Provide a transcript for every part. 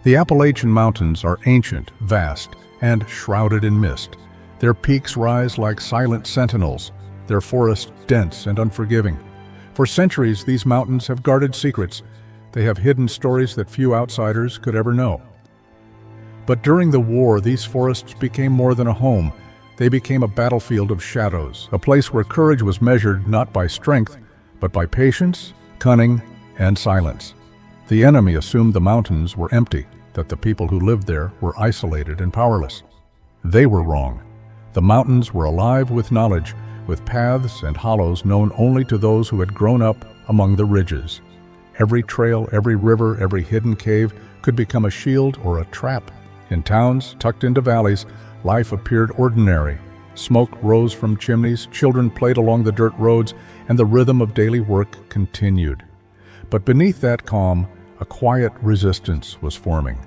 The Appalachian Mountains are ancient, vast, and shrouded in mist. Their peaks rise like silent sentinels, their forests dense and unforgiving. For centuries, these mountains have guarded secrets. They have hidden stories that few outsiders could ever know. But during the war, these forests became more than a home. They became a battlefield of shadows, a place where courage was measured not by strength, but by patience, cunning, and silence. The enemy assumed the mountains were empty, that the people who lived there were isolated and powerless. They were wrong. The mountains were alive with knowledge, with paths and hollows known only to those who had grown up among the ridges. Every trail, every river, every hidden cave could become a shield or a trap. In towns tucked into valleys, life appeared ordinary. Smoke rose from chimneys, children played along the dirt roads, and the rhythm of daily work continued. But beneath that calm, a quiet resistance was forming.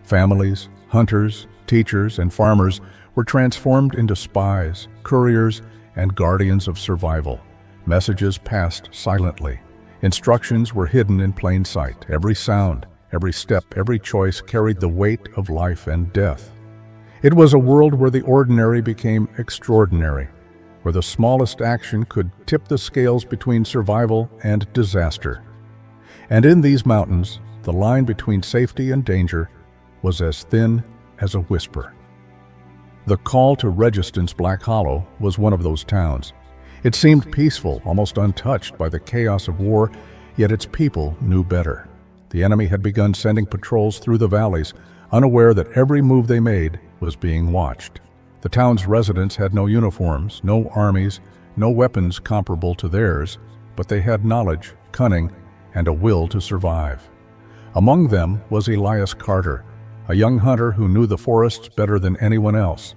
Families, hunters, teachers, and farmers were transformed into spies, couriers, and guardians of survival. Messages passed silently. Instructions were hidden in plain sight. Every sound, every step, every choice carried the weight of life and death. It was a world where the ordinary became extraordinary, where the smallest action could tip the scales between survival and disaster. And in these mountains, the line between safety and danger was as thin as a whisper. The call to Registrant's Black Hollow was one of those towns. It seemed peaceful, almost untouched by the chaos of war, yet its people knew better. The enemy had begun sending patrols through the valleys, unaware that every move they made was being watched. The town's residents had no uniforms, no armies, no weapons comparable to theirs, but they had knowledge, cunning, and a will to survive. Among them was Elias, a young hunter who knew the forests better than anyone else.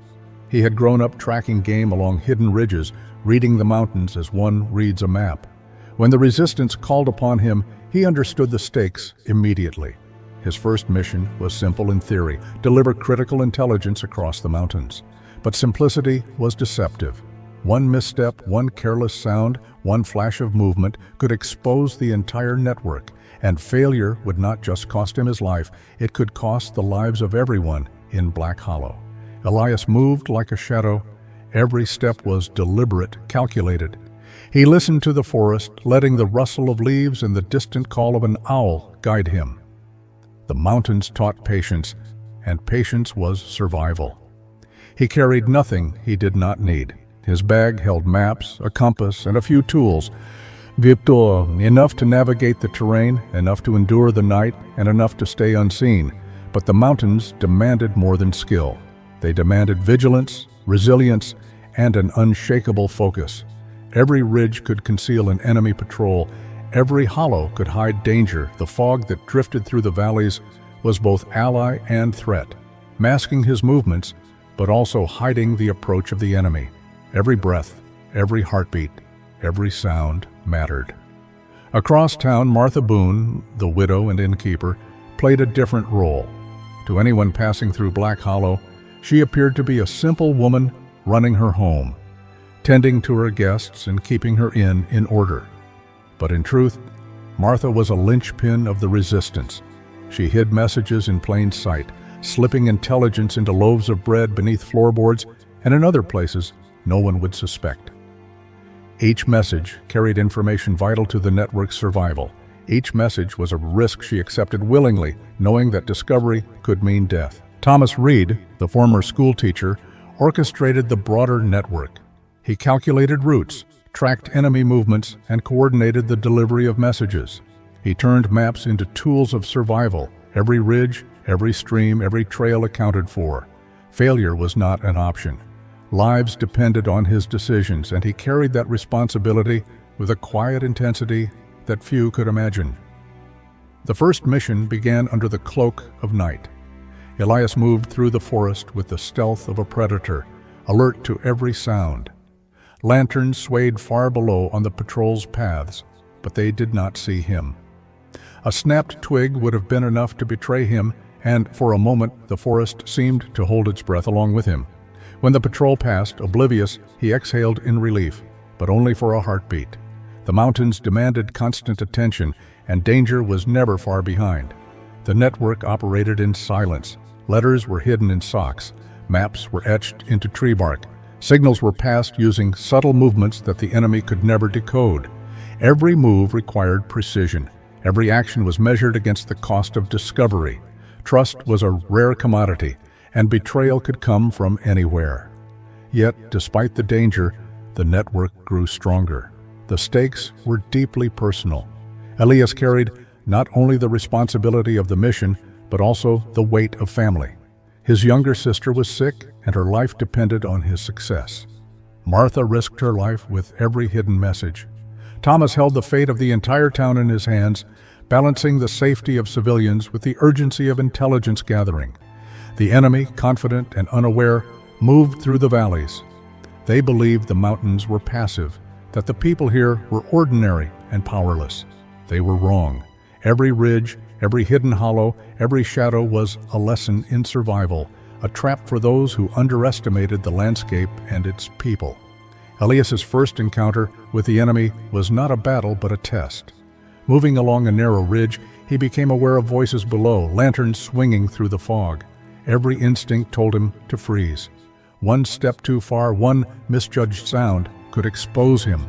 He had grown up tracking game along hidden ridges, reading the mountains as one reads a map. When the resistance called upon him, he understood the stakes immediately. His first mission was simple in theory: deliver critical intelligence across the mountains. But simplicity was deceptive. One misstep, one careless sound, one flash of movement could expose the entire network, and failure would not just cost him his life, it could cost the lives of everyone in Black Hollow. Elias moved like a shadow. Every step was deliberate, calculated. He listened to the forest, letting the rustle of leaves and the distant call of an owl guide him. The mountains taught patience, and patience was survival. He carried nothing he did not need. His bag held maps, a compass, and a few tools. Enough to navigate the terrain, enough to endure the night, and enough to stay unseen. But the mountains demanded more than skill. They demanded vigilance, resilience, and an unshakable focus. Every ridge could conceal an enemy patrol. Every hollow could hide danger. The fog that drifted through the valleys was both ally and threat, masking his movements, but also hiding the approach of the enemy. Every breath, every heartbeat, every sound mattered. Across town, Martha Boone, the widow and innkeeper, played a different role. To anyone passing through Black Hollow, she appeared to be a simple woman running her home, tending to her guests and keeping her inn in order. But in truth, Martha was a linchpin of the resistance. She hid messages in plain sight, slipping intelligence into loaves of bread beneath floorboards, and in other places no one would suspect. Each message carried information vital to the network's survival. Each message was a risk she accepted willingly, knowing that discovery could mean death. Thomas Reed, the former schoolteacher, orchestrated the broader network. He calculated routes, tracked enemy movements, and coordinated the delivery of messages. He turned maps into tools of survival. Every ridge, every stream, every trail accounted for. Failure was not an option. Lives depended on his decisions, and he carried that responsibility with a quiet intensity that few could imagine. The first mission began under the cloak of night. Elias moved through the forest with the stealth of a predator, alert to every sound. Lanterns swayed far below on the patrol's paths, but they did not see him. A snapped twig would have been enough to betray him, and for a moment the forest seemed to hold its breath along with him. When the patrol passed, oblivious, he exhaled in relief, but only for a heartbeat. The mountains demanded constant attention, and danger was never far behind. The network operated in silence. Letters were hidden in socks. Maps were etched into tree bark. Signals were passed using subtle movements that the enemy could never decode. Every move required precision. Every action was measured against the cost of discovery. Trust was a rare commodity, and betrayal could come from anywhere. Yet, despite the danger, the network grew stronger. The stakes were deeply personal. Elias carried not only the responsibility of the mission, but also the weight of family. His younger sister was sick, and her life depended on his success. Martha risked her life with every hidden message. Thomas held the fate of the entire town in his hands, balancing the safety of civilians with the urgency of intelligence gathering. The enemy, confident and unaware, moved through the valleys. They believed the mountains were passive, that the people here were ordinary and powerless. They were wrong. Every ridge, every hidden hollow, every shadow was a lesson in survival, a trap for those who underestimated the landscape and its people. Elias's first encounter with the enemy was not a battle but a test. Moving along a narrow ridge, he became aware of voices below, lanterns swinging through the fog. Every instinct told him to freeze. One step too far, one misjudged sound could expose him.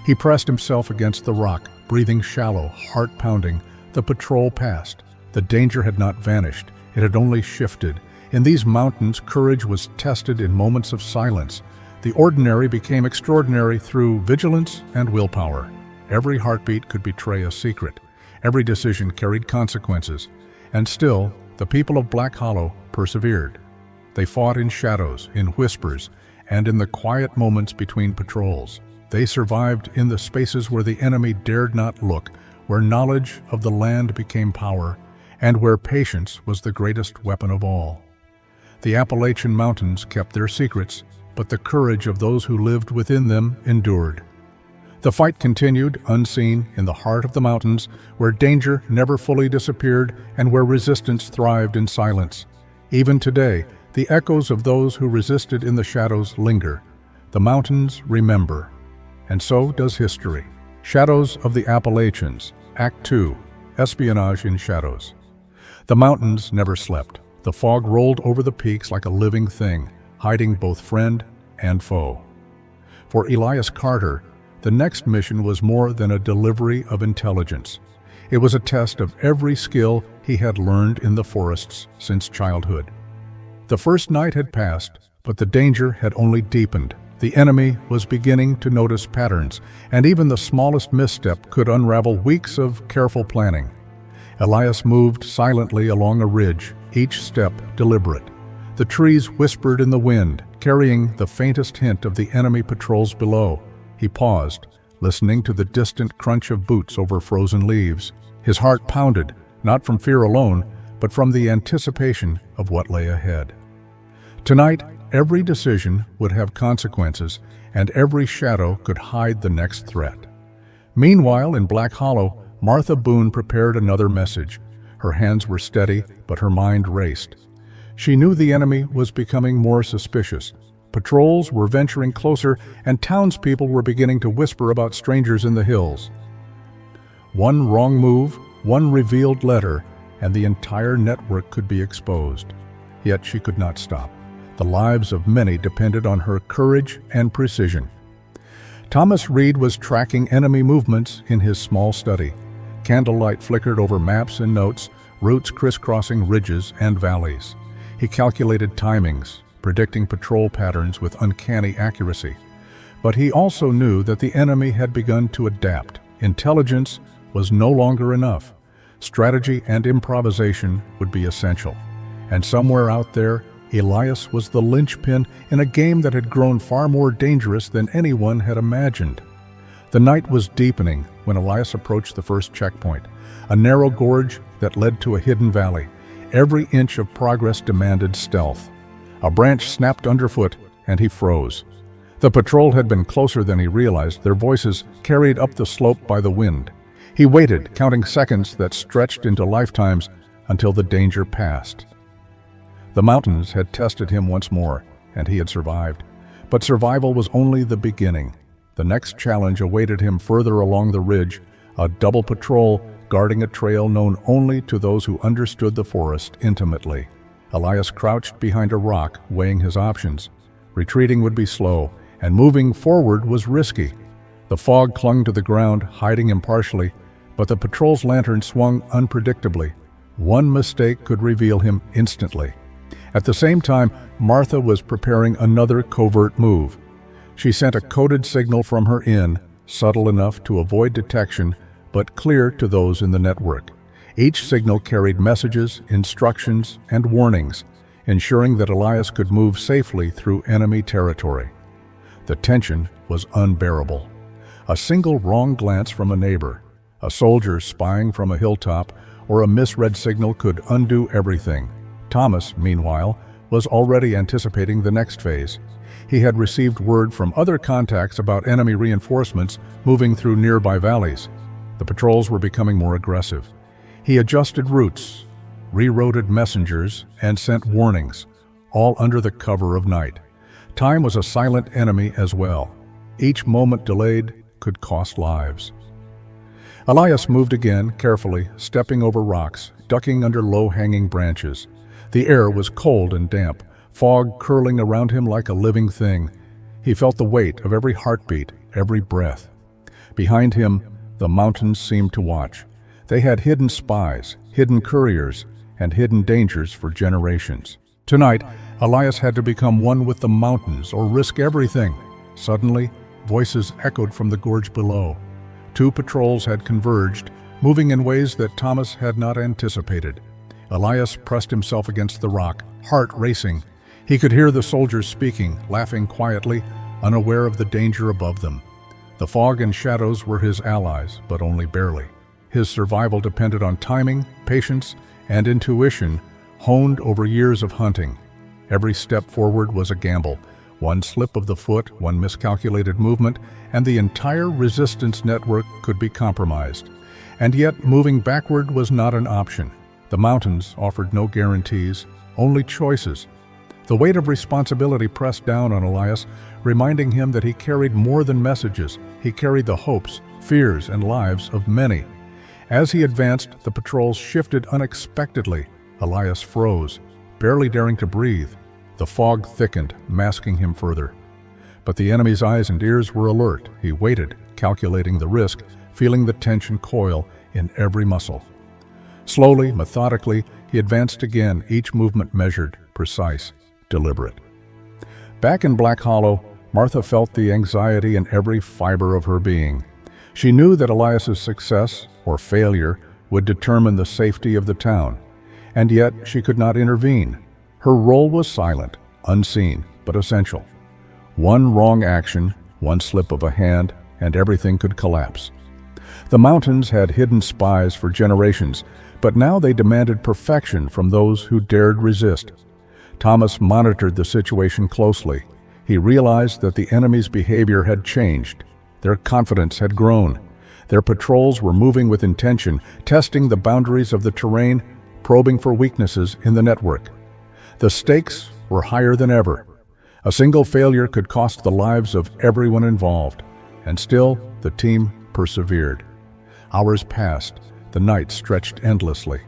He pressed himself against the rock, breathing shallow, heart pounding. The patrol passed. The danger had not vanished. It had only shifted. In these mountains, courage was tested in moments of silence. The ordinary became extraordinary through vigilance and willpower. Every heartbeat could betray a secret. Every decision carried consequences. And still, the people of Black Hollow persevered. They fought in shadows, in whispers, and in the quiet moments between patrols. They survived in the spaces where the enemy dared not look, where knowledge of the land became power, and where patience was the greatest weapon of all. The Appalachian mountains kept their secrets, but the courage of those who lived within them endured. The fight continued, unseen, in the heart of the mountains, where danger never fully disappeared and where resistance thrived in silence. Even today, the echoes of those who resisted in the shadows linger. The mountains remember. And so does history. Shadows of the Appalachians, Act 2, Espionage in Shadows. The mountains never slept. The fog rolled over the peaks like a living thing, hiding both friend and foe. For Elias Carter, the next mission was more than a delivery of intelligence. It was a test of every skill he had learned in the forests since childhood. The first night had passed, but the danger had only deepened. The enemy was beginning to notice patterns, and even the smallest misstep could unravel weeks of careful planning. Elias moved silently along a ridge, each step deliberate. The trees whispered in the wind, carrying the faintest hint of the enemy patrols below. He paused, listening to the distant crunch of boots over frozen leaves. His heart pounded, not from fear alone, but from the anticipation of what lay ahead. Tonight, every decision would have consequences, and every shadow could hide the next threat. Meanwhile, in Black Hollow, Martha Boone prepared another message. Her hands were steady, but her mind raced. She knew the enemy was becoming more suspicious. Patrols were venturing closer, and townspeople were beginning to whisper about strangers in the hills. One wrong move, one revealed letter, and the entire network could be exposed. Yet she could not stop. The lives of many depended on her courage and precision. Thomas Reed was tracking enemy movements in his small study. Candlelight flickered over maps and notes, routes crisscrossing ridges and valleys. He calculated timings, predicting patrol patterns with uncanny accuracy. But he also knew that the enemy had begun to adapt. Intelligence was no longer enough. Strategy and improvisation would be essential. And somewhere out there, Elias was the linchpin in a game that had grown far more dangerous than anyone had imagined. The night was deepening when Elias approached the first checkpoint, a narrow gorge that led to a hidden valley. Every inch of progress demanded stealth. A branch snapped underfoot, and he froze. The patrol had been closer than he realized, their voices carried up the slope by the wind. He waited, counting seconds that stretched into lifetimes until the danger passed. The mountains had tested him once more, and he had survived. But survival was only the beginning. The next challenge awaited him further along the ridge, a double patrol guarding a trail known only to those who understood the forest intimately. Elias crouched behind a rock, weighing his options. Retreating would be slow, and moving forward was risky. The fog clung to the ground, hiding him partially, but the patrol's lantern swung unpredictably. One mistake could reveal him instantly. At the same time, Martha was preparing another covert move. She sent a coded signal from her inn, subtle enough to avoid detection, but clear to those in the network. Each signal carried messages, instructions, and warnings, ensuring that Elias could move safely through enemy territory. The tension was unbearable. A single wrong glance from a neighbor, a soldier spying from a hilltop, or a misread signal could undo everything. Thomas, meanwhile, was already anticipating the next phase. He had received word from other contacts about enemy reinforcements moving through nearby valleys. The patrols were becoming more aggressive. He adjusted routes, rerouted messengers, and sent warnings, all under the cover of night. Time was a silent enemy as well. Each moment delayed could cost lives. Elias moved again, carefully, stepping over rocks, ducking under low-hanging branches. The air was cold and damp, fog curling around him like a living thing. He felt the weight of every heartbeat, every breath. Behind him, the mountains seemed to watch. They had hidden spies, hidden couriers, and hidden dangers for generations. Tonight, Elias had to become one with the mountains or risk everything. Suddenly, voices echoed from the gorge below. Two patrols had converged, moving in ways that Thomas had not anticipated. Elias pressed himself against the rock, heart racing. He could hear the soldiers speaking, laughing quietly, unaware of the danger above them. The fog and shadows were his allies, but only barely. His survival depended on timing, patience, and intuition, honed over years of hunting. Every step forward was a gamble. One slip of the foot, one miscalculated movement, and the entire resistance network could be compromised. And yet, moving backward was not an option. The mountains offered no guarantees, only choices. The weight of responsibility pressed down on Elias, reminding him that he carried more than messages. He carried the hopes, fears, and lives of many. As he advanced, the patrols shifted unexpectedly. Elias froze, barely daring to breathe. The fog thickened, masking him further. But the enemy's eyes and ears were alert. He waited, calculating the risk, feeling the tension coil in every muscle. Slowly, methodically, he advanced again, each movement measured, precise, deliberate. Back in Black Hollow, Martha felt the anxiety in every fiber of her being. She knew that Elias's success or failure would determine the safety of the town, and yet she could not intervene. Her role was silent, unseen, but essential. One wrong action, one slip of a hand, and everything could collapse. The mountains had hidden spies for generations, but now they demanded perfection from those who dared resist. Thomas monitored the situation closely. He realized that the enemy's behavior had changed. Their confidence had grown. Their patrols were moving with intention, testing the boundaries of the terrain, probing for weaknesses in the network. The stakes were higher than ever. A single failure could cost the lives of everyone involved, and still the team persevered. Hours passed. The night stretched endlessly.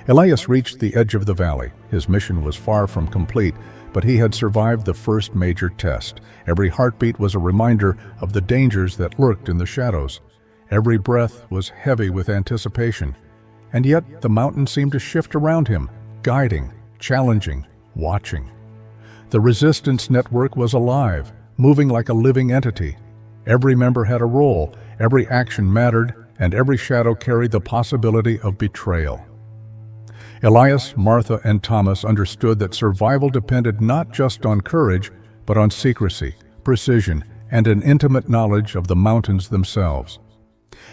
Elias reached the edge of the valley. His mission was far from complete, but he had survived the first major test. Every heartbeat was a reminder of the dangers that lurked in the shadows. Every breath was heavy with anticipation. And yet the mountain seemed to shift around him, guiding, challenging, watching. The resistance network was alive, moving like a living entity. Every member had a role, every action mattered, and every shadow carried the possibility of betrayal. Elias, Martha, and Thomas understood that survival depended not just on courage, but on secrecy, precision, and an intimate knowledge of the mountains themselves.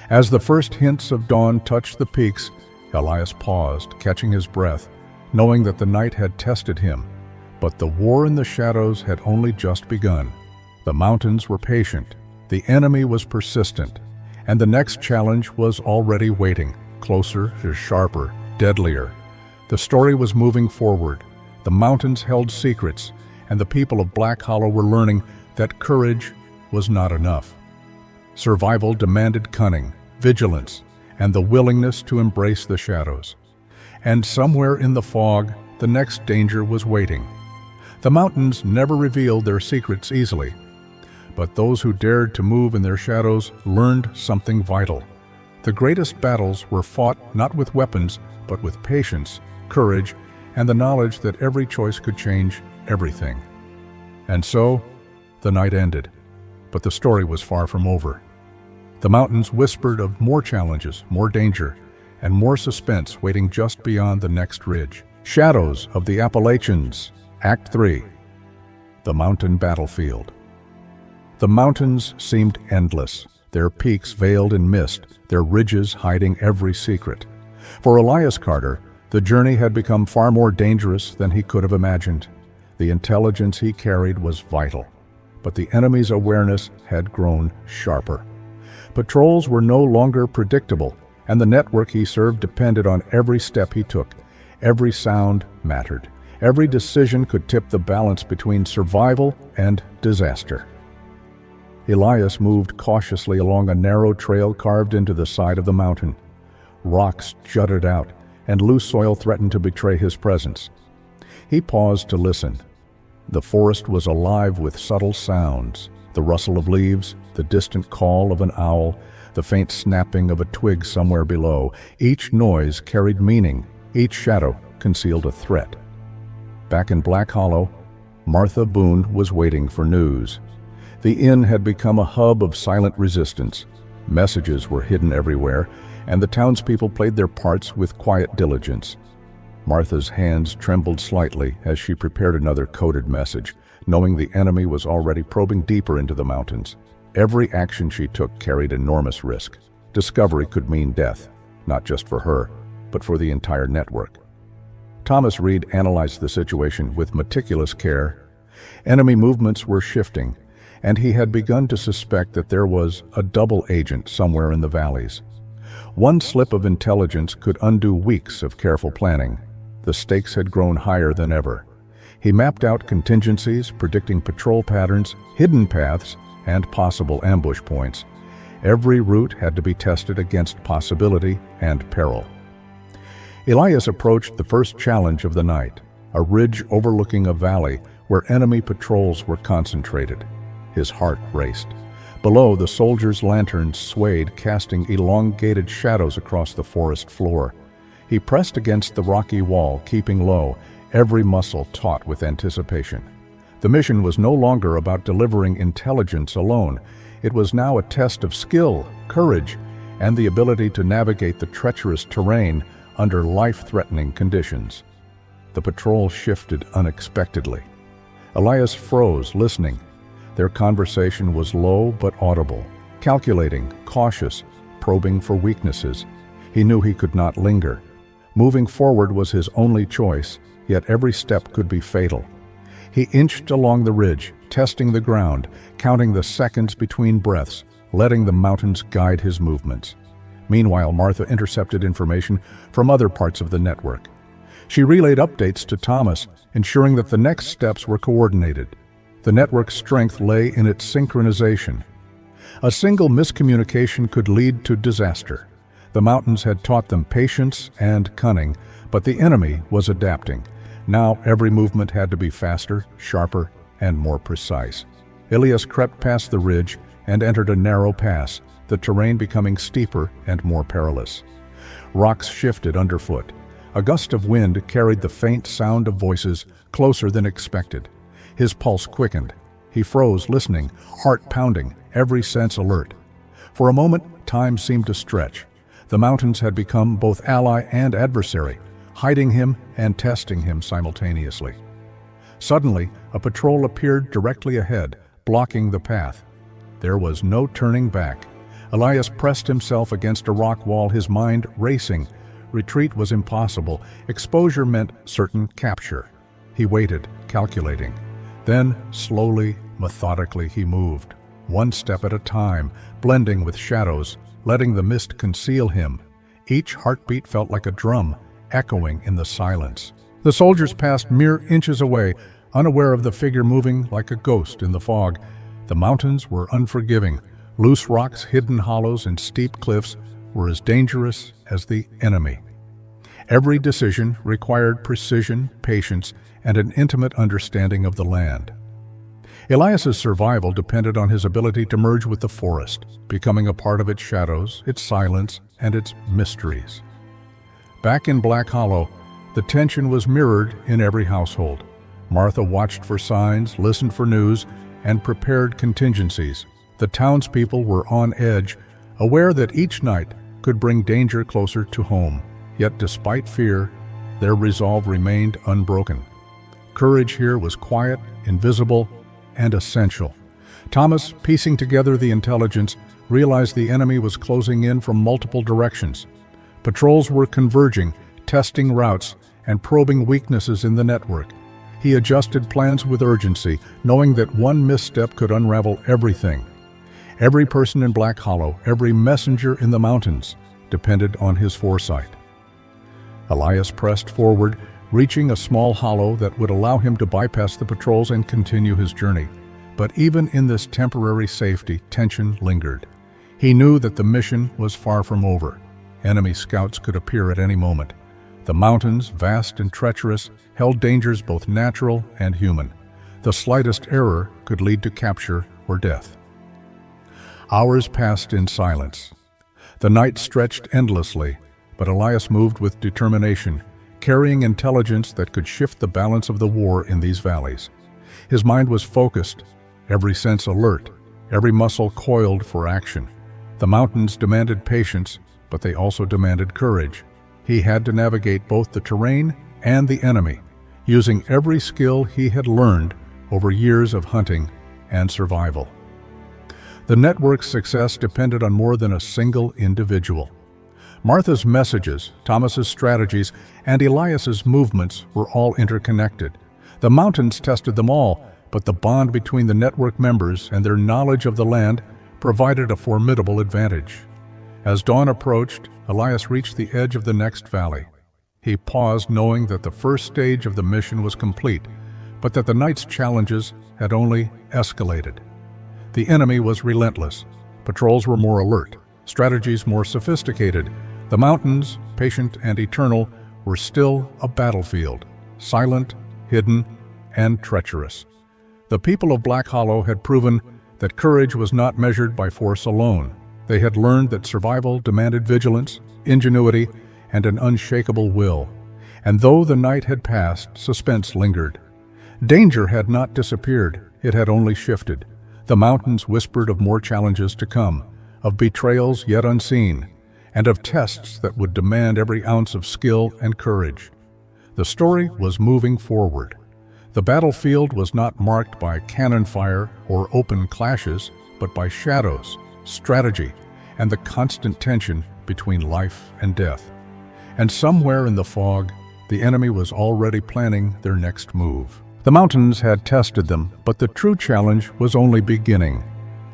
As the first hints of dawn touched the peaks, Elias paused, catching his breath, knowing that the night had tested him. But the war in the shadows had only just begun. The mountains were patient, the enemy was persistent, and the next challenge was already waiting, closer, sharper, deadlier. The story was moving forward. The mountains held secrets, and the people of Black Hollow were learning that courage was not enough. Survival demanded cunning, vigilance, and the willingness to embrace the shadows. And somewhere in the fog, the next danger was waiting. The mountains never revealed their secrets easily, but those who dared to move in their shadows learned something vital. The greatest battles were fought not with weapons, but with patience, courage, and the knowledge that every choice could change everything. And so, the night ended, but the story was far from over. The mountains whispered of more challenges, more danger, and more suspense waiting just beyond the next ridge. Shadows of the Appalachians, Act 3. The Mountain Battlefield. The mountains seemed endless, their peaks veiled in mist, their ridges hiding every secret. For Elias Carter, the journey had become far more dangerous than he could have imagined. The intelligence he carried was vital, but the enemy's awareness had grown sharper. Patrols were no longer predictable, and the network he served depended on every step he took. Every sound mattered. Every decision could tip the balance between survival and disaster. Elias moved cautiously along a narrow trail carved into the side of the mountain. Rocks jutted out, and loose soil threatened to betray his presence. He paused to listen. The forest was alive with subtle sounds: the rustle of leaves, the distant call of an owl, the faint snapping of a twig somewhere below. Each noise carried meaning, each shadow concealed a threat. Back in Black Hollow, Martha Boone was waiting for news. The inn had become a hub of silent resistance. Messages were hidden everywhere, and the townspeople played their parts with quiet diligence. Martha's hands trembled slightly as she prepared another coded message, knowing the enemy was already probing deeper into the mountains. Every action she took carried enormous risk. Discovery could mean death, not just for her, but for the entire network. Thomas Reed analyzed the situation with meticulous care. Enemy movements were shifting, and he had begun to suspect that there was a double agent somewhere in the valleys. One slip of intelligence could undo weeks of careful planning. The stakes had grown higher than ever. He mapped out contingencies, predicting patrol patterns, hidden paths, and possible ambush points. Every route had to be tested against possibility and peril. Elias approached the first challenge of the night, a ridge overlooking a valley where enemy patrols were concentrated. His heart raced. Below, the soldiers' lanterns swayed, casting elongated shadows across the forest floor. He pressed against the rocky wall, keeping low, every muscle taut with anticipation. The mission was no longer about delivering intelligence alone. It was now a test of skill, courage, and the ability to navigate the treacherous terrain under life-threatening conditions. The patrol shifted unexpectedly. Elias froze, listening. Their conversation was low but audible, calculating, cautious, probing for weaknesses. He knew he could not linger. Moving forward was his only choice, yet every step could be fatal. He inched along the ridge, testing the ground, counting the seconds between breaths, letting the mountains guide his movements. Meanwhile, Martha intercepted information from other parts of the network. She relayed updates to Thomas, ensuring that the next steps were coordinated. The network's strength lay in its synchronization. A single miscommunication could lead to disaster. The mountains had taught them patience and cunning, but the enemy was adapting. Now every movement had to be faster, sharper, and more precise. Elias crept past the ridge and entered a narrow pass, the terrain becoming steeper and more perilous. Rocks shifted underfoot. A gust of wind carried the faint sound of voices closer than expected. His pulse quickened. He froze, listening, heart pounding, every sense alert. For a moment, time seemed to stretch. The mountains had become both ally and adversary, hiding him and testing him simultaneously. Suddenly, a patrol appeared directly ahead, blocking the path. There was no turning back. Elias pressed himself against a rock wall, his mind racing. Retreat was impossible. Exposure meant certain capture. He waited, calculating. Then, slowly, methodically, he moved, one step at a time, blending with shadows, letting the mist conceal him. Each heartbeat felt like a drum, echoing in the silence. The soldiers passed mere inches away, unaware of the figure moving like a ghost in the fog. The mountains were unforgiving. Loose rocks, hidden hollows, and steep cliffs were as dangerous as the enemy. Every decision required precision, patience, and an intimate understanding of the land. Elias's survival depended on his ability to merge with the forest, becoming a part of its shadows, its silence, and its mysteries. Back in Black Hollow, the tension was mirrored in every household. Martha watched for signs, listened for news, and prepared contingencies. The townspeople were on edge, aware that each night could bring danger closer to home. Yet despite fear, their resolve remained unbroken. Courage here was quiet, invisible, and essential. Thomas, piecing together the intelligence, realized the enemy was closing in from multiple directions. Patrols were converging, testing routes, and probing weaknesses in the network. He adjusted plans with urgency, knowing that one misstep could unravel everything. Every person in Black Hollow, every messenger in the mountains, depended on his foresight. Elias pressed forward, reaching a small hollow that would allow him to bypass the patrols and continue his journey. But even in this temporary safety, tension lingered. He knew that the mission was far from over. Enemy scouts could appear at any moment. The mountains, vast and treacherous, held dangers both natural and human. The slightest error could lead to capture or death. Hours passed in silence. The night stretched endlessly, but Elias moved with determination, carrying intelligence that could shift the balance of the war in these valleys. His mind was focused, every sense alert, every muscle coiled for action. The mountains demanded patience, but they also demanded courage. He had to navigate both the terrain and the enemy, using every skill he had learned over years of hunting and survival. The network's success depended on more than a single individual. Martha's messages, Thomas's strategies, and Elias's movements were all interconnected. The mountains tested them all, but the bond between the network members and their knowledge of the land provided a formidable advantage. As dawn approached, Elias reached the edge of the next valley. He paused, knowing that the first stage of the mission was complete, but that the night's challenges had only escalated. The enemy was relentless. Patrols were more alert, strategies more sophisticated. The mountains, patient and eternal, were still a battlefield, silent, hidden, and treacherous. The people of Black Hollow had proven that courage was not measured by force alone. They had learned that survival demanded vigilance, ingenuity, and an unshakable will. And though the night had passed, suspense lingered. Danger had not disappeared, it had only shifted. The mountains whispered of more challenges to come, of betrayals yet unseen, and of tests that would demand every ounce of skill and courage. The story was moving forward. The battlefield was not marked by cannon fire or open clashes, but by shadows, strategy, and the constant tension between life and death. And somewhere in the fog, the enemy was already planning their next move. The mountains had tested them, but the true challenge was only beginning.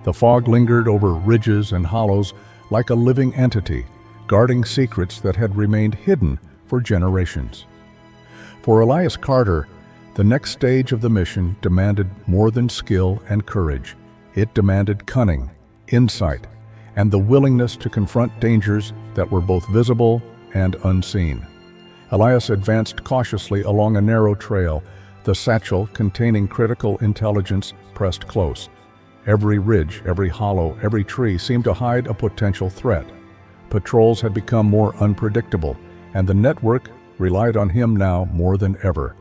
The fog lingered over ridges and hollows like a living entity, guarding secrets that had remained hidden for generations. For Elias Carter, the next stage of the mission demanded more than skill and courage. It demanded cunning, insight, and the willingness to confront dangers that were both visible and unseen. Elias advanced cautiously along a narrow trail, the satchel containing critical intelligence pressed close. Every ridge, every hollow, every tree seemed to hide a potential threat. Patrols had become more unpredictable, and the network relied on him now more than ever.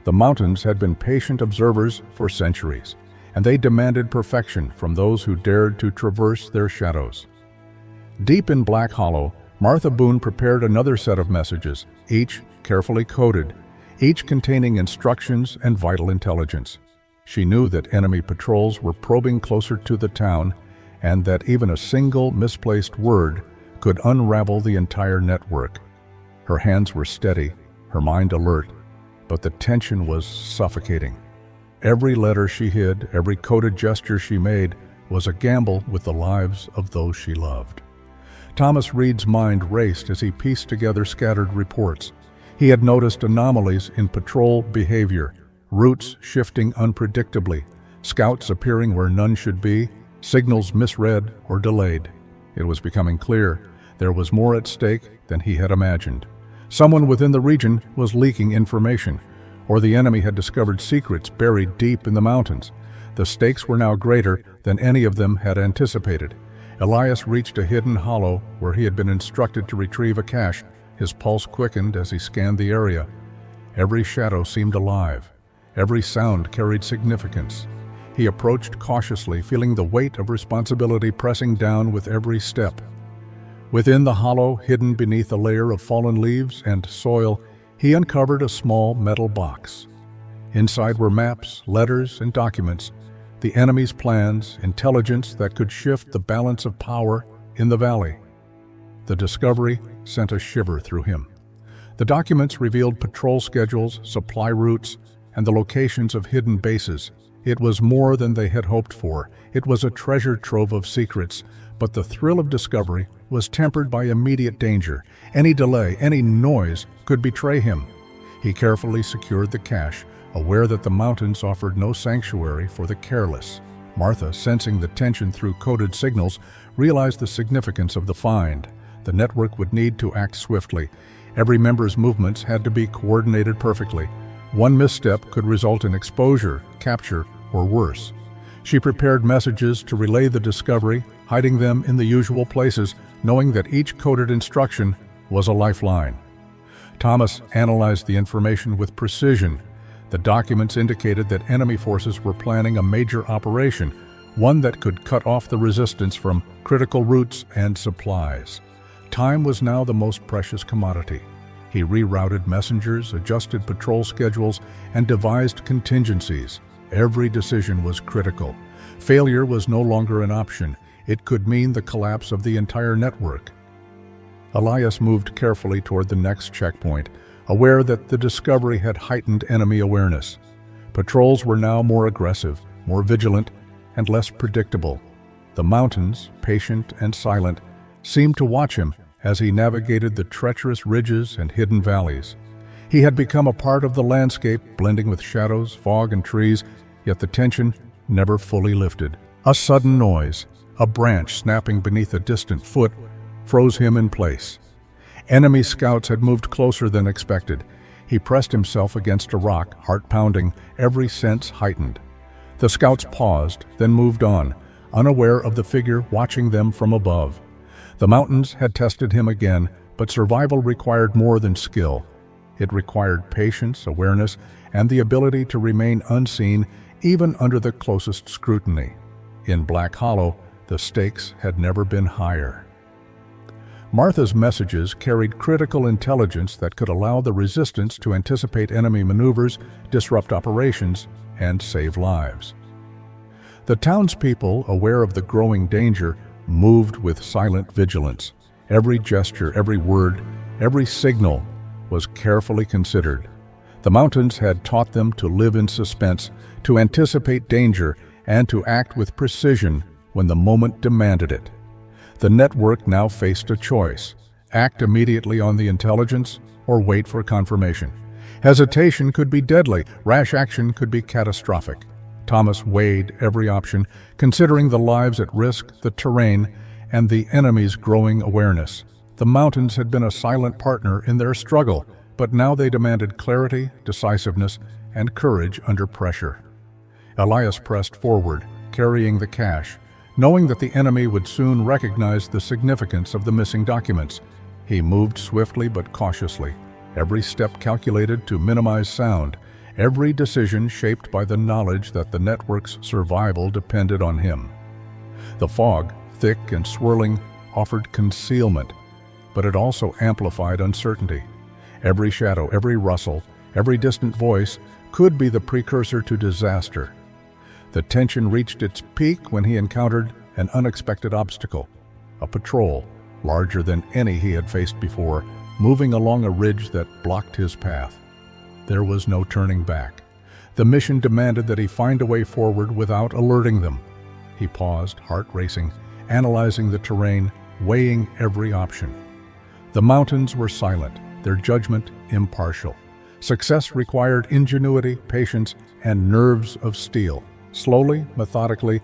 The mountains had been patient observers for centuries, and they demanded perfection from those who dared to traverse their shadows. Deep in Black Hollow, Martha Boone prepared another set of messages, each carefully coded, each containing instructions and vital intelligence. She knew that enemy patrols were probing closer to the town, and that even a single misplaced word could unravel the entire network. Her hands were steady, her mind alert, but the tension was suffocating. Every letter she hid, every coded gesture she made, was a gamble with the lives of those she loved. Thomas Reed's mind raced as he pieced together scattered reports. He had noticed anomalies in patrol behavior, routes shifting unpredictably, scouts appearing where none should be, signals misread or delayed. It was becoming clear There was more at stake than he had imagined. Someone within the region was leaking information, or the enemy had discovered secrets buried deep in the mountains. The stakes were now greater than any of them had anticipated. Elias reached a hidden hollow where he had been instructed to retrieve a cache. His pulse quickened as he scanned the area. Every shadow seemed alive. Every sound carried significance. He approached cautiously, feeling the weight of responsibility pressing down with every step. Within the hollow, hidden beneath a layer of fallen leaves and soil, he uncovered a small metal box. Inside were maps, letters, and documents, the enemy's plans, intelligence that could shift the balance of power in the valley. The discovery sent a shiver through him. The documents revealed patrol schedules, supply routes, and the locations of hidden bases. It was more than they had hoped for. It was a treasure trove of secrets, but the thrill of discovery was tempered by immediate danger. Any delay, any noise could betray him. He carefully secured the cache, aware that the mountains offered no sanctuary for the careless. Martha, sensing the tension through coded signals, realized the significance of the find. The network would need to act swiftly. Every member's movements had to be coordinated perfectly. One misstep could result in exposure, capture, or worse. She prepared messages to relay the discovery, hiding them in the usual places, knowing that each coded instruction was a lifeline. Thomas analyzed the information with precision. The documents indicated that enemy forces were planning a major operation, one that could cut off the resistance from critical routes and supplies. Time was now the most precious commodity. He rerouted messengers, adjusted patrol schedules, and devised contingencies. Every decision was critical. Failure was no longer an option. It could mean the collapse of the entire network. Elias moved carefully toward the next checkpoint, aware that the discovery had heightened enemy awareness. Patrols were now more aggressive, more vigilant, and less predictable. The mountains, patient and silent, seemed to watch him as he navigated the treacherous ridges and hidden valleys. He had become a part of the landscape, blending with shadows, fog, and trees, yet the tension never fully lifted. A sudden noise, a branch snapping beneath a distant foot, froze him in place. Enemy scouts had moved closer than expected. He pressed himself against a rock, heart pounding, every sense heightened. The scouts paused, then moved on, unaware of the figure watching them from above. The mountains had tested him again, but survival required more than skill. It required patience, awareness, and the ability to remain unseen even under the closest scrutiny. In Black Hollow, the stakes had never been higher. Martha's messages carried critical intelligence that could allow the resistance to anticipate enemy maneuvers, disrupt operations, and save lives. The townspeople, aware of the growing danger, moved with silent vigilance. Every gesture, every word, every signal was carefully considered. The mountains had taught them to live in suspense, to anticipate danger, and to act with precision when the moment demanded it. The network now faced a choice: act immediately on the intelligence or wait for confirmation. Hesitation could be deadly, rash action could be catastrophic. Thomas weighed every option, considering the lives at risk, the terrain, and the enemy's growing awareness. The mountains had been a silent partner in their struggle, but now they demanded clarity, decisiveness, and courage under pressure. Elias pressed forward, carrying the cache, knowing that the enemy would soon recognize the significance of the missing documents. He moved swiftly but cautiously, every step calculated to minimize sound, every decision shaped by the knowledge that the network's survival depended on him. The fog, thick and swirling, offered concealment, but it also amplified uncertainty. Every shadow, every rustle, every distant voice could be the precursor to disaster. The tension reached its peak when he encountered an unexpected obstacle: a patrol, larger than any he had faced before, moving along a ridge that blocked his path. There was no turning back. The mission demanded that he find a way forward without alerting them. He paused, heart racing, analyzing the terrain, weighing every option. The mountains were silent, their judgment impartial. Success required ingenuity, patience, and nerves of steel. Slowly, methodically,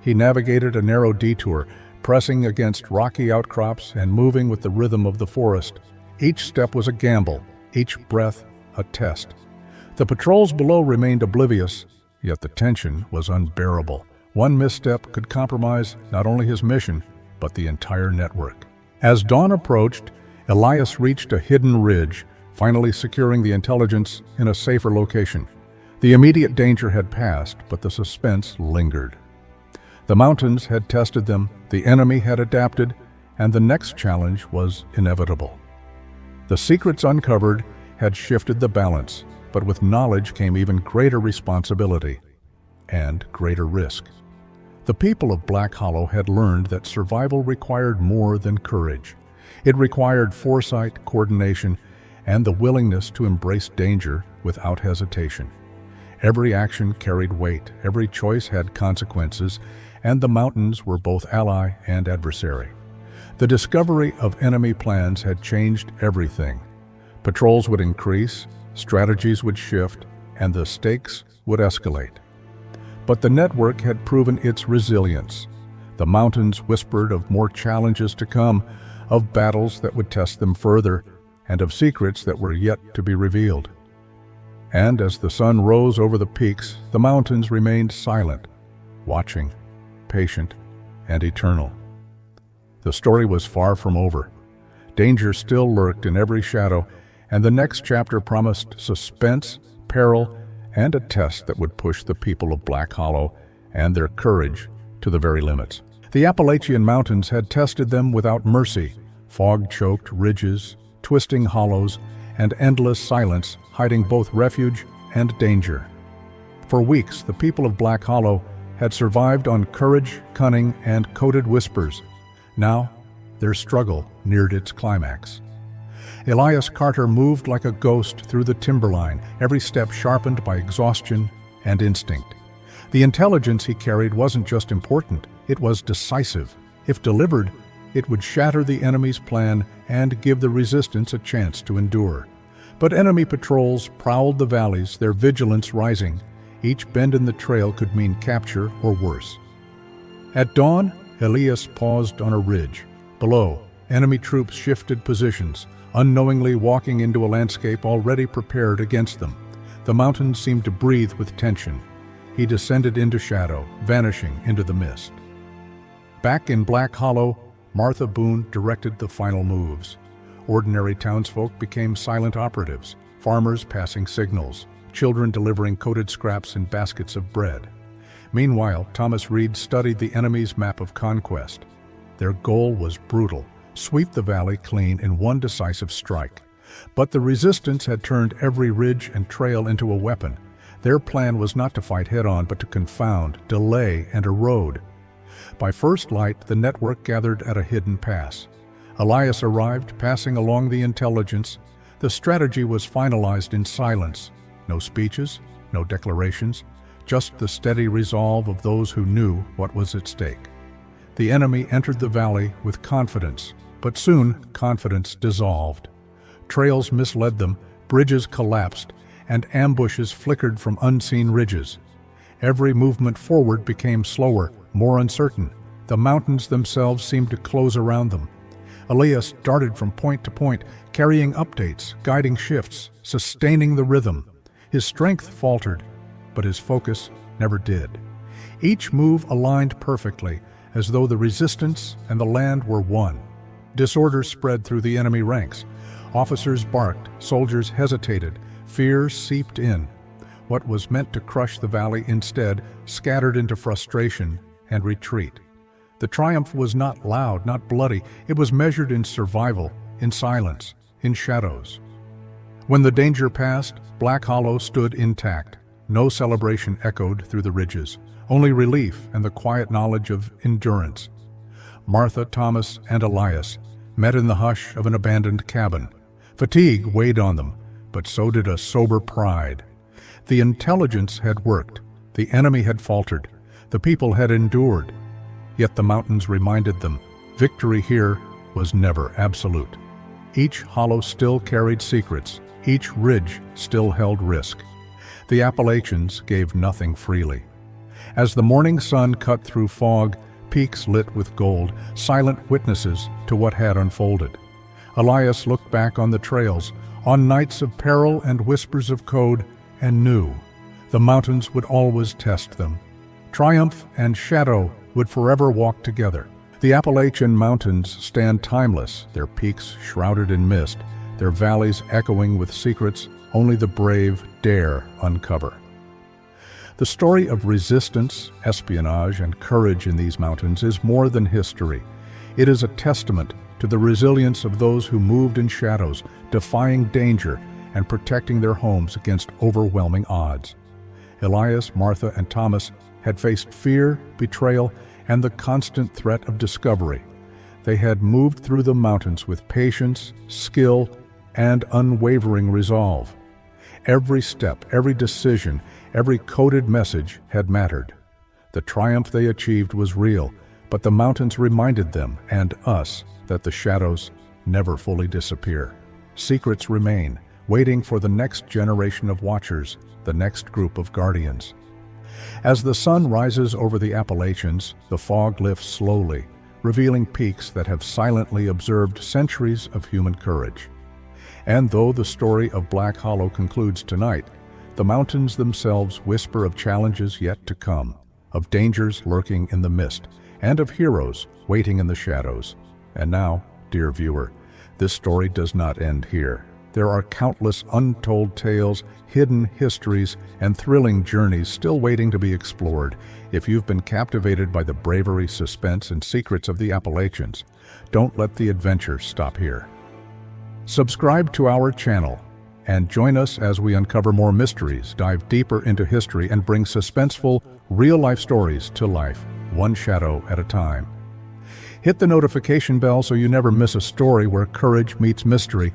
he navigated a narrow detour, pressing against rocky outcrops and moving with the rhythm of the forest. Each step was a gamble, each breath a test. The patrols below remained oblivious, yet the tension was unbearable. One misstep could compromise not only his mission, but the entire network. As dawn approached, Elias reached a hidden ridge, finally securing the intelligence in a safer location. The immediate danger had passed, but the suspense lingered. The mountains had tested them, the enemy had adapted, and the next challenge was inevitable. The secrets uncovered had shifted the balance, but with knowledge came even greater responsibility and greater risk. The people of Black Hollow had learned that survival required more than courage. It required foresight, coordination, and the willingness to embrace danger without hesitation. Every action carried weight, every choice had consequences, and the mountains were both ally and adversary. The discovery of enemy plans had changed everything. Patrols would increase, strategies would shift, and the stakes would escalate. But the network had proven its resilience. The mountains whispered of more challenges to come, of battles that would test them further, and of secrets that were yet to be revealed. And as the sun rose over the peaks, the mountains remained silent, watching, patient, and eternal. The story was far from over. Danger still lurked in every shadow, and the next chapter promised suspense, peril, and a test that would push the people of Black Hollow and their courage to the very limits. The Appalachian Mountains had tested them without mercy, fog-choked ridges, twisting hollows, and endless silence hiding both refuge and danger. For weeks, the people of Black Hollow had survived on courage, cunning, and coded whispers. Now, their struggle neared its climax. Elias Carter moved like a ghost through the timberline, every step sharpened by exhaustion and instinct. The intelligence he carried wasn't just important, it was decisive. If delivered, it would shatter the enemy's plan and give the resistance a chance to endure. But enemy patrols prowled the valleys, their vigilance rising. Each bend in the trail could mean capture or worse. At dawn, Elias paused on a ridge. Below, enemy troops shifted positions, unknowingly walking into a landscape already prepared against them. The mountains seemed to breathe with tension. He descended into shadow, vanishing into the mist. Back in Black Hollow, Martha Boone directed the final moves. Ordinary townsfolk became silent operatives, farmers passing signals, children delivering coated scraps in baskets of bread. Meanwhile, Thomas Reed studied the enemy's map of conquest. Their goal was brutal: sweep the valley clean in one decisive strike. But the resistance had turned every ridge and trail into a weapon. Their plan was not to fight head-on, but to confound, delay, and erode. By first light, the network gathered at a hidden pass. Elias arrived, passing along the intelligence. The strategy was finalized in silence. No speeches, no declarations, just the steady resolve of those who knew what was at stake. The enemy entered the valley with confidence, but soon confidence dissolved. Trails misled them, bridges collapsed, and ambushes flickered from unseen ridges. Every movement forward became slower, more uncertain. The mountains themselves seemed to close around them. Elias darted from point to point, carrying updates, guiding shifts, sustaining the rhythm. His strength faltered, but his focus never did. Each move aligned perfectly, as though the resistance and the land were one. Disorder spread through the enemy ranks. Officers barked, soldiers hesitated, fear seeped in. What was meant to crush the valley instead scattered into frustration and retreat. The triumph was not loud, not bloody. It was measured in survival, in silence, in shadows. When the danger passed, Black Hollow stood intact. No celebration echoed through the ridges, only relief and the quiet knowledge of endurance. Martha, Thomas, and Elias met in the hush of an abandoned cabin. Fatigue weighed on them, but so did a sober pride. The intelligence had worked. The enemy had faltered. The people had endured. Yet the mountains reminded them, victory here was never absolute. Each hollow still carried secrets. Each ridge still held risk. The Appalachians gave nothing freely. As the morning sun cut through fog, peaks lit with gold, silent witnesses to what had unfolded. Elias looked back on the trails, on nights of peril and whispers of code, and knew the mountains would always test them. Triumph and shadow would forever walk together. The Appalachian Mountains stand timeless, their peaks shrouded in mist, their valleys echoing with secrets only the brave dare uncover. The story of resistance, espionage, and courage in these mountains is more than history. It is a testament to the resilience of those who moved in shadows, defying danger and protecting their homes against overwhelming odds. Elias, Martha, and Thomas had faced fear, betrayal, and the constant threat of discovery. They had moved through the mountains with patience, skill, and unwavering resolve. Every step, every decision, every coded message had mattered. The triumph they achieved was real, but the mountains reminded them, and us, that the shadows never fully disappear. Secrets remain, waiting for the next generation of watchers, the next group of guardians. As the sun rises over the Appalachians, the fog lifts slowly, revealing peaks that have silently observed centuries of human courage. And though the story of Black Hollow concludes tonight, the mountains themselves whisper of challenges yet to come, of dangers lurking in the mist, and of heroes waiting in the shadows. And now, dear viewer, this story does not end here. There are countless untold tales, hidden histories, and thrilling journeys still waiting to be explored. If you've been captivated by the bravery, suspense, and secrets of the Appalachians, don't let the adventure stop here. Subscribe to our channel and join us as we uncover more mysteries, dive deeper into history, and bring suspenseful, real-life stories to life, one shadow at a time. Hit the notification bell so you never miss a story where courage meets mystery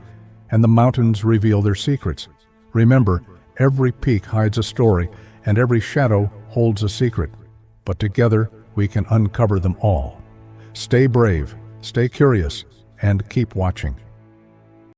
and the mountains reveal their secrets. Remember, every peak hides a story and every shadow holds a secret, but together we can uncover them all. Stay brave, stay curious, and keep watching.